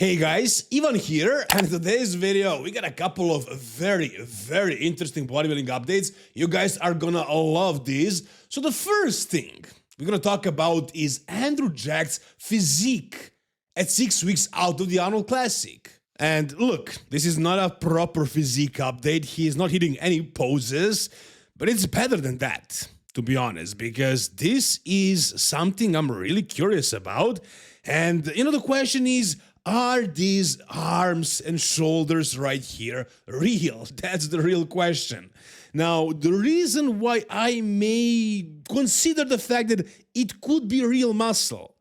Hey guys, Ivan here, and in today's video we got a couple of very interesting bodybuilding updates. You guys are gonna love these. So the first thing we're gonna talk about is Andrew Jack's physique at 6 weeks out of the Arnold Classic. And look, this is not a proper physique update. He is not hitting any poses, but it's better than that, to be honest, because this is something I'm really curious about. And the question is, are these arms and shoulders right here real? That's the real question. Now, the reason why I may consider the fact that it could be real muscle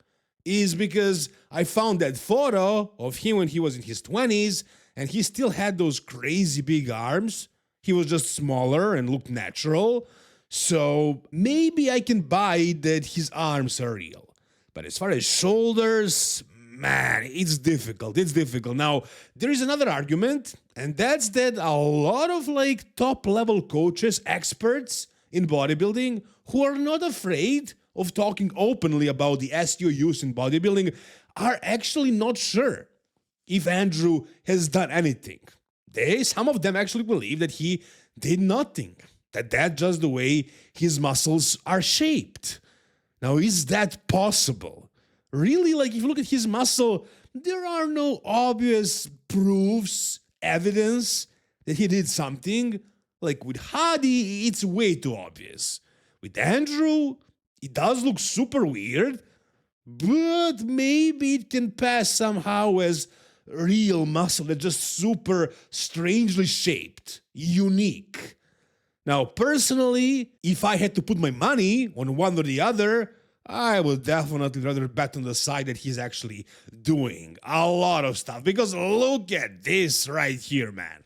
is because I found that photo of him when he was in his 20s, and he still had those crazy big arms. He was just smaller and looked natural. So maybe I can buy that his arms are real. But as far as shoulders, man, it's difficult. It's difficult. Now, there is another argument, and that's that a lot of top-level coaches, experts in bodybuilding, who are not afraid of talking openly about the SEO use in bodybuilding, are actually not sure if Andrew has done anything. Some of them actually believe that he did nothing, that's just the way his muscles are shaped. Now, is that possible? Really, if you look at his muscle, there are no obvious proofs, evidence that he did something. Like with Hadi, it's way too obvious. With Andrew, it does look super weird, but maybe it can pass somehow as real muscle that's just super strangely shaped, unique. Now, personally, if I had to put my money on one or the other, I would definitely rather bet on the side that he's actually doing a lot of stuff. Because look at this right here, man.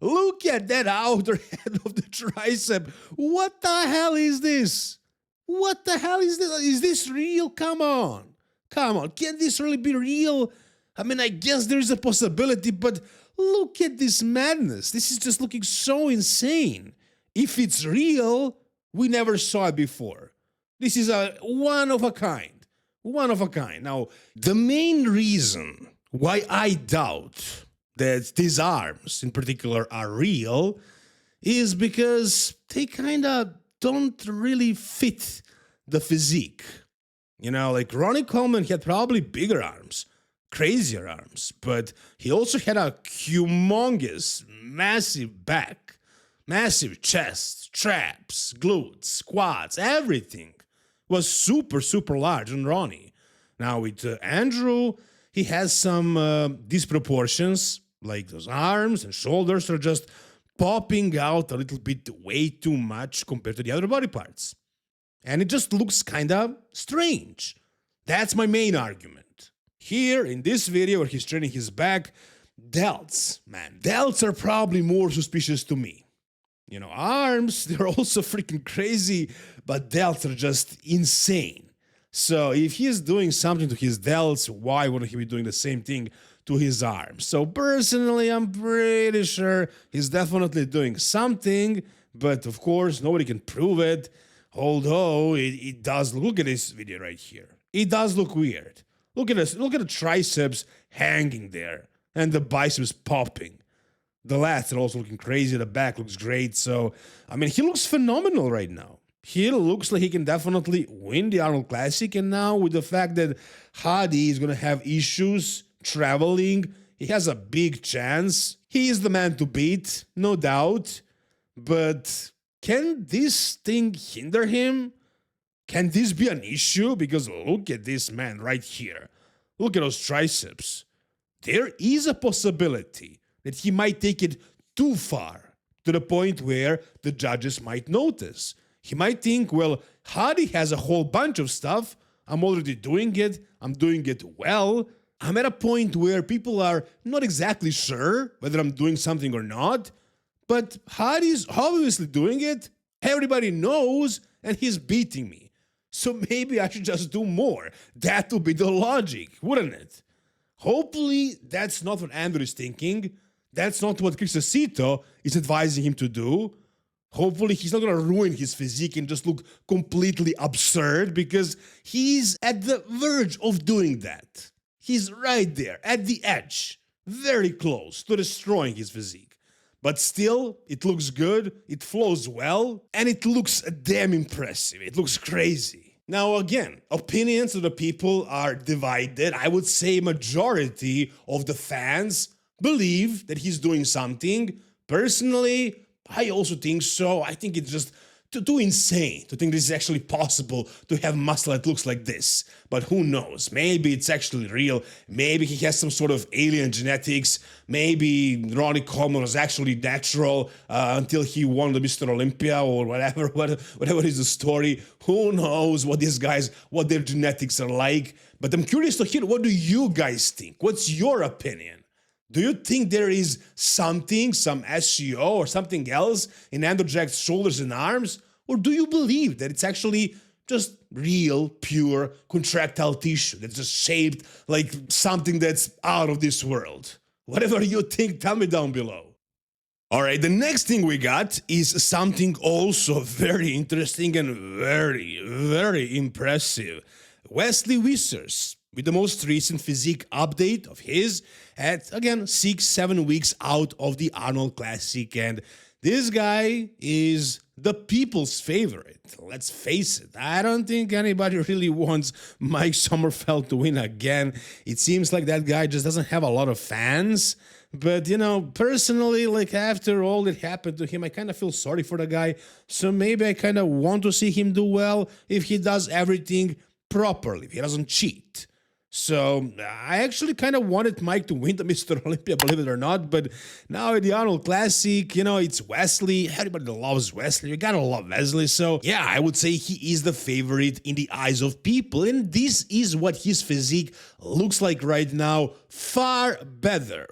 Look at that outer head of the tricep. What the hell is this? What the hell is this? Is this real? Come on. Come on. Can this really be real? I mean, I guess there is a possibility, but look at this madness. This is just looking so insane. If it's real, we never saw it before. This is a one of a kind. One of a kind. Now, the main reason why I doubt that these arms in particular are real is because they kind of don't really fit the physique. Ronnie Coleman had probably bigger arms, crazier arms, but he also had a humongous, massive back, massive chest, traps, glutes, quads, everything was super large on Ronnie. Now with Andrew, he has some disproportions, like those arms and shoulders are just popping out a little bit way too much compared to the other body parts. And it just looks kind of strange. That's my main argument. Here in this video where he's training his back, delts, man, delts are probably more suspicious to me. Arms, they're also freaking crazy, but delts are just insane. So if he's doing something to his delts, why wouldn't he be doing the same thing to his arms? So personally, I'm pretty sure he's definitely doing something, but of course, nobody can prove it. Although it does look at this video right here. It does look weird. Look at this. Look at the triceps hanging there and the biceps popping. The lats are also looking crazy. The back looks great. So, I mean, he looks phenomenal right now. He looks like he can definitely win the Arnold Classic. And now with the fact that Hadi is going to have issues traveling, he has a big chance. He is the man to beat, no doubt. But can this thing hinder him? Can this be an issue? Because look at this man right here. Look at those triceps. There is a possibility that he might take it too far, to the point where the judges might notice. He might think, well, Hadi has a whole bunch of stuff. I'm already doing it. I'm doing it well. I'm at a point where people are not exactly sure whether I'm doing something or not. But Hadi's obviously doing it. Everybody knows, and he's beating me. So maybe I should just do more. That would be the logic, wouldn't it? Hopefully, that's not what Andrew is thinking. That's not what Chris Acito is advising him to do. Hopefully, he's not going to ruin his physique and just look completely absurd, because he's at the verge of doing that. He's right there at the edge, very close to destroying his physique. But still, it looks good, it flows well, and it looks damn impressive. It looks crazy. Now again, opinions of the people are divided. I would say majority of the fans believe that he's doing something. Personally, I also think so. I think it's just too insane to think this is actually possible to have muscle that looks like this. But who knows? Maybe it's actually real. Maybe he has some sort of alien genetics. Maybe Ronnie Coleman was actually natural until he won the Mr. Olympia or whatever is the story. Who knows what these guys, what their genetics are like. But I'm curious to hear, what do you guys think? What's your opinion? Do you think there is something, some SEO or something else in Andrew Jack's shoulders and arms? Or do you believe that it's actually just real, pure, contractile tissue that's just shaped like something that's out of this world? Whatever you think, tell me down below. Alright, the next thing we got is something also very interesting and very impressive. Wesley Vissers, with the most recent physique update of his at, again, 6-7 weeks out of the Arnold Classic. And this guy is the people's favorite. Let's face it, I don't think anybody really wants Mike Sommerfeld to win again. It seems like that guy just doesn't have a lot of fans. But, you know, personally, like after all that happened to him, I kind of feel sorry for the guy. So maybe I kind of want to see him do well if he does everything properly, if he doesn't cheat. So I actually kind of wanted Mike to win the Mr. Olympia, believe it or not, but now at the Arnold Classic, you know, it's Wesley. Everybody loves Wesley. You gotta love Wesley. So yeah, I would say he is the favorite in the eyes of people, and this is what his physique looks like right now. Far better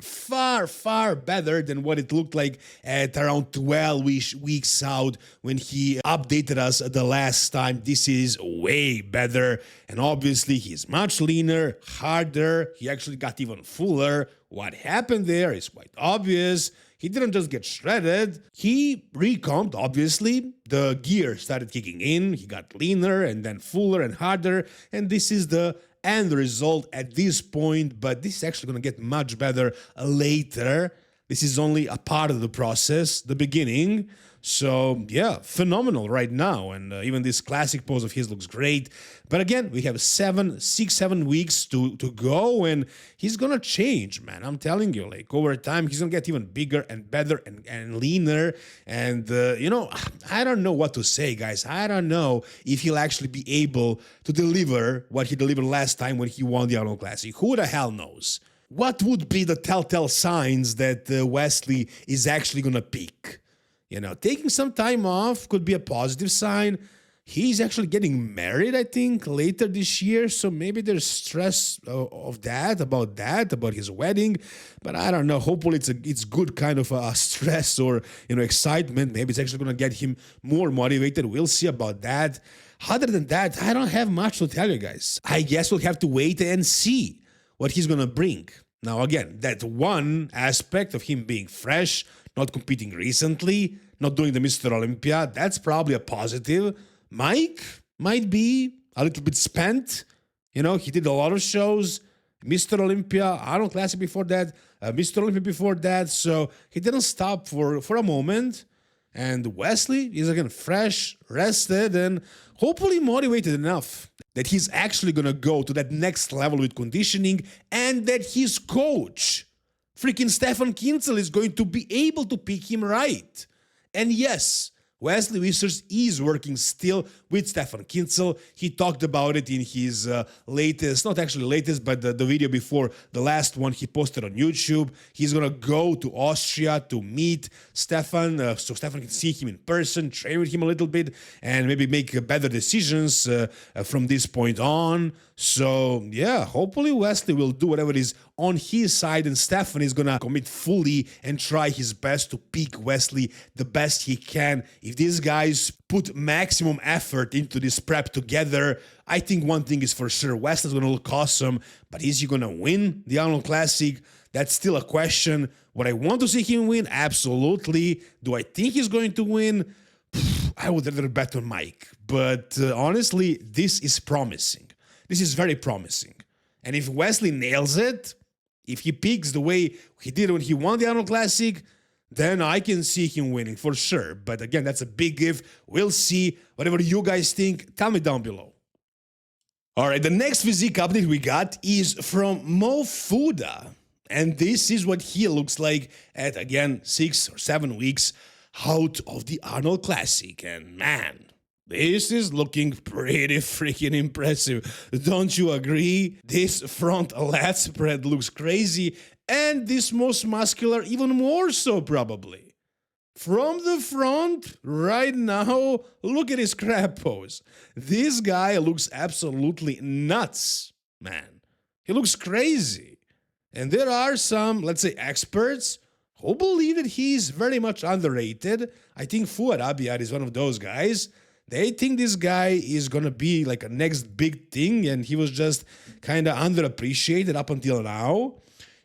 than what it looked like at around 12 weeks out when he updated us the last time. This is way better, and obviously he's much leaner, harder. He actually got even fuller. What happened there is quite obvious. He didn't just get shredded. He recomped, obviously. The gear started kicking in. He got leaner and then fuller and harder, and this is the end result at this point, but this is actually going to get much better later. This is only a part of the process, the beginning. So yeah, phenomenal right now, and even this classic pose of his looks great. But again, we have 6-7 weeks to go, and he's gonna change, man. I'm telling you, like over time, he's gonna get even bigger and better and leaner. And you know, I don't know what to say, guys. I don't know if he'll actually be able to deliver what he delivered last time when he won the Arnold Classic. Who the hell knows? What would be the telltale signs that Wesley is actually gonna peak? You know, taking some time off could be a positive sign. He's actually getting married, I think, later this year, so maybe there's stress about his wedding. But I don't know. Hopefully, it's good kind of a stress or, you know, excitement. Maybe it's actually going to get him more motivated. We'll see about that. Other than that, I don't have much to tell you guys. I guess we'll have to wait and see what he's going to bring. Now, again, that one aspect of him being fresh, not competing recently, not doing the Mr. Olympia, that's probably a positive. Mike might be a little bit spent. You know, he did a lot of shows, Mr. Olympia, Arnold Classic before that, Mr. Olympia before that, so he didn't stop for a moment. And Wesley is again fresh, rested, and hopefully motivated enough that he's actually going to go to that next level with conditioning, and that his coach, freaking Stefan Kinzel, is going to be able to pick him right. And yes, Wesley Vissers is working still with Stefan Kinzel. He talked about it in his latest, not actually latest, but the video before the last one he posted on YouTube. He's going to go to Austria to meet Stefan, so Stefan can see him in person, train with him a little bit, and maybe make better decisions from this point on. So yeah, hopefully Wesley will do whatever is on his side, and Stefan is gonna commit fully and try his best to pick Wesley the best he can. If these guys put maximum effort into this prep together, I think one thing is for sure, Wesley's gonna look awesome, but is he gonna win the Arnold Classic? That's still a question. Would I want to see him win? Absolutely. Do I think he's going to win? I would rather bet on Mike, but honestly, this is promising. This is very promising. And if Wesley nails it, if he peaks the way he did when he won the Arnold Classic, then I can see him winning for sure. But again, that's a big if. We'll see. Whatever you guys think, tell me down below. Alright, the next physique update we got is from Fooda. And this is what he looks like at, again, 6 or 7 weeks out of the Arnold Classic. And man, this is looking pretty freaking impressive. Don't you agree? This front lat spread looks crazy, and this most muscular even more so probably. From the front, right now, look at his crab pose. This guy looks absolutely nuts, man. He looks crazy. And there are some, let's say, experts who believe that he's very much underrated. I think Fooda is one of those guys. They think this guy is gonna be like a next big thing, and he was just kind of underappreciated up until now.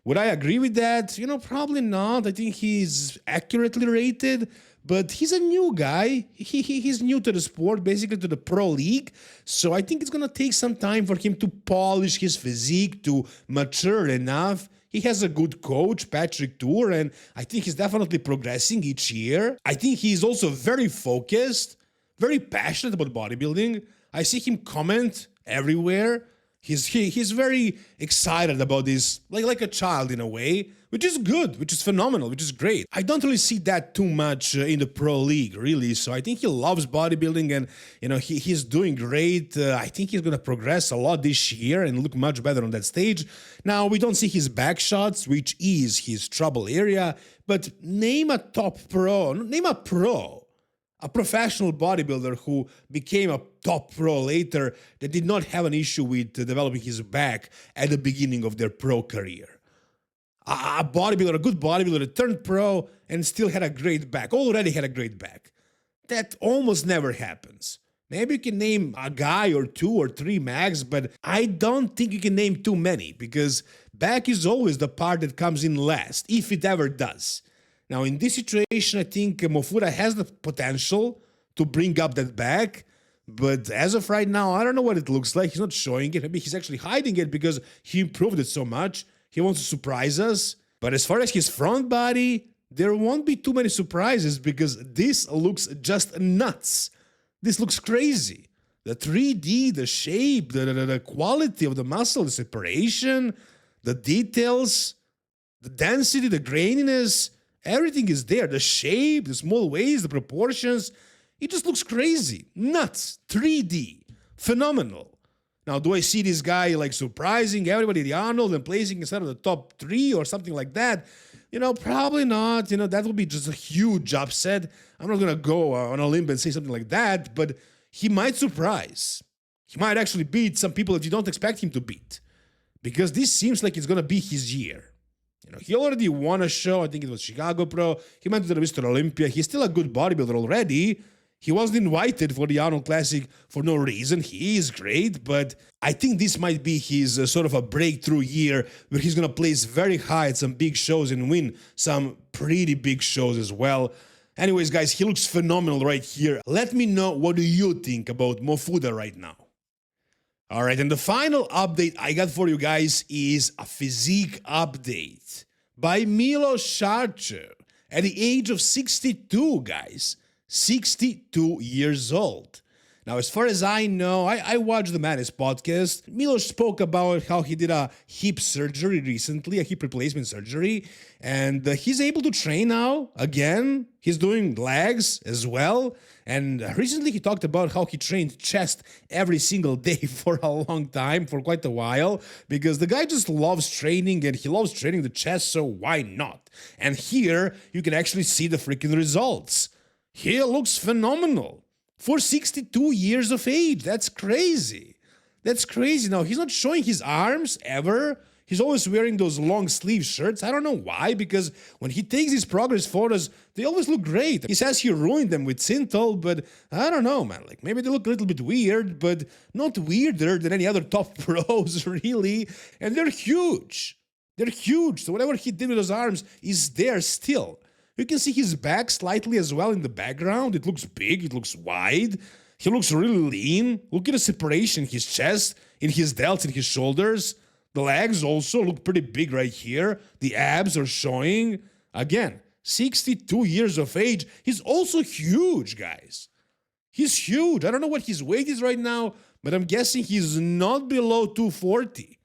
Would I agree with that? You know, probably not. I think he's accurately rated, but he's a new guy. He's new to the sport, basically to the pro league. So I think it's gonna take some time for him to polish his physique, to mature enough. He has a good coach, Patrick Tour, and I think he's definitely progressing each year. I think he's also very focused, very passionate about bodybuilding. I see him comment everywhere. He's very excited about this, like a child in a way, which is good, which is phenomenal, which is great. I don't really see that too much in the pro league, really. So I think he loves bodybuilding, and you know he's doing great. I think he's gonna progress a lot this year and look much better on that stage. Now we don't see his back shots, which is his trouble area. But name a top pro, name a pro. A professional bodybuilder who became a top pro later that did not have an issue with developing his back at the beginning of their pro career. A bodybuilder, a good bodybuilder that turned pro and still had a great back, already had a great back. That almost never happens. Maybe you can name a guy or 2 or 3 max, but I don't think you can name too many, because back is always the part that comes in last, if it ever does. Now, in this situation, I think Fooda has the potential to bring up that back, but as of right now, I don't know what it looks like. He's not showing it. Maybe he's actually hiding it because he improved it so much. He wants to surprise us. But as far as his front body, there won't be too many surprises because this looks just nuts. This looks crazy. The 3D, the shape, the quality of the muscle, the separation, the details, the density, the graininess, everything is there. The shape, the small waist, the proportions. It just looks crazy. Nuts. 3D. Phenomenal. Now, do I see this guy like surprising everybody, the Arnold, and placing inside of the top 3 or something like that? You know, probably not. You know, that would be just a huge upset. I'm not going to go on a limb and say something like that, but he might surprise. He might actually beat some people that you don't expect him to beat, because this seems like it's going to be his year. You know, he already won a show. I think it was Chicago Pro. He went to the Mr. Olympia. He's still a good bodybuilder already. He wasn't invited for the Arnold Classic for no reason. He is great, but I think this might be his sort of a breakthrough year where he's going to place very high at some big shows and win some pretty big shows as well. Anyways, guys, he looks phenomenal right here. Let me know, what do you think about Fooda right now? Alright, and the final update I got for you guys is a physique update by Milos Sarcev at the age of 62, guys. 62 years old. Now, as far as I know, I watched the Madness podcast. Milos spoke about how he did a hip surgery recently, a hip replacement surgery, and he's able to train now again. He's doing legs as well. And recently he talked about how he trained chest every single day for a long time, for quite a while, because the guy just loves training, and he loves training the chest, so why not? And here you can actually see the freaking results. He looks phenomenal. For 62 years of age, that's crazy. That's crazy. Now, he's not showing his arms ever. He's always wearing those long sleeve shirts. I don't know why, because when he takes his progress photos, they always look great. He says he ruined them with synthol, but I don't know, man. Like, maybe they look a little bit weird, but not weirder than any other top pros, really. And they're huge. They're huge. So whatever he did with those arms is there still. You can see his back slightly as well in the background. It looks big, it looks wide. He looks really lean. Look at the separation in his chest, in his delts, in his shoulders. The legs also look pretty big right here. The abs are showing. Again, 62 years of age. He's also huge, guys. He's huge. I don't know what his weight is right now, but I'm guessing he's not below 240.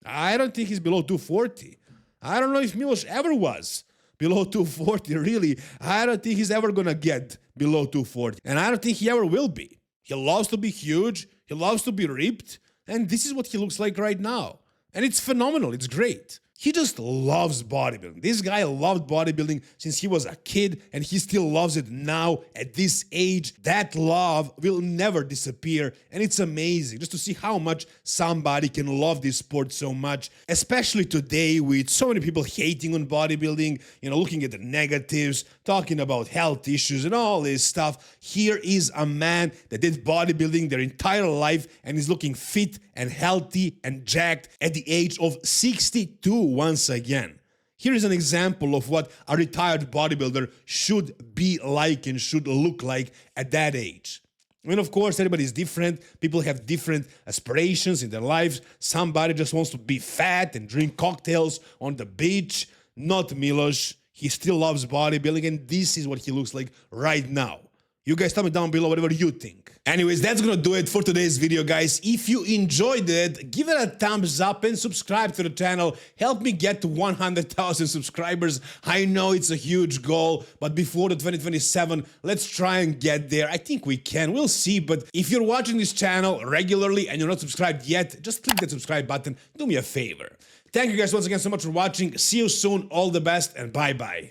I don't think he's below 240. I don't know if Milos ever was below 240, really. I don't think he's ever gonna get below 240. And I don't think he ever will be. He loves to be huge. He loves to be ripped. And this is what he looks like right now. And it's phenomenal. It's great. He just loves bodybuilding. This guy loved bodybuilding since he was a kid, and he still loves it now at this age. That love will never disappear, and it's amazing just to see how much somebody can love this sport so much, especially today with so many people hating on bodybuilding, looking at the negatives, talking about health issues and all this stuff. Here is a man that did bodybuilding their entire life and is looking fit and healthy and jacked at the age of 62 once again. Here is an example of what a retired bodybuilder should be like and should look like at that age. And of course, everybody is different. People have different aspirations in their lives. Somebody just wants to be fat and drink cocktails on the beach. Not Milos. He still loves bodybuilding, and this is what he looks like right now. You guys tell me down below whatever you think. Anyways, that's gonna do it for today's video, guys. If you enjoyed it, give it a thumbs up and subscribe to the channel. Help me get to 100,000 subscribers. I know it's a huge goal, but before the 2027, let's try and get there. I think we can. We'll see. But if you're watching this channel regularly and you're not subscribed yet, just click that subscribe button. Do me a favor. Thank you guys once again so much for watching. See you soon. All the best and bye-bye.